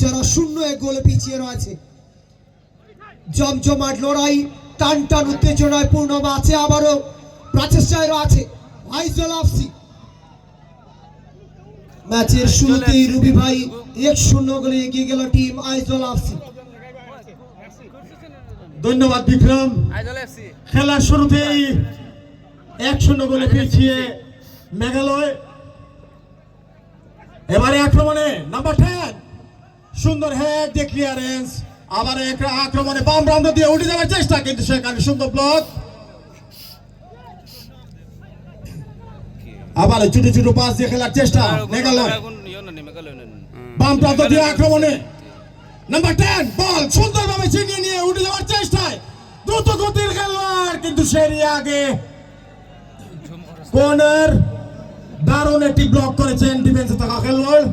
যারা 0-1 গোলে পিছিয়ে রয়েছে। জমজমাট লড়াই, টান টান উত্তেজনায় পূর্ণ ম্যাচে আবারও প্রচেষ্টায় রয়েছে আইজল এফসি। ম্যাচের শুরুতেই রুবি ভাই 1-0 গোলে এগিয়ে গেল টিম আইজল এফসি। ধন্যবাদ বিক্রম। খেলার শুরুতেই 1-0 গোলে পিছিয়ে মেঘালয়। এবারে আক্রমণে নাম্বার 10 সুন্দর হেড দিয়ে ক্লিয়ারেন্স, আবার আক্রমণে বাম প্রান্ত দিয়ে উঠে যাওয়ার চেষ্টা, কিন্তু সেখানে সুন্দর ব্লক। আবার ছোট ছোট পাস দিয়ে খেলার চেষ্টা মেঘালয়। বাম প্রান্ত দিয়ে আক্রমণে নাম্বার 10 বল সুন্দরভাবে ছিনিয়ে নিয়ে উঠে যাওয়ার চেষ্টায় দ্রুত গতির খেলোয়াড়, কিন্তু সেই আগে কর্নার। দারুণ একটি ব্লক করেছেন ডিফেন্সে থাকা খেলোয়াড়।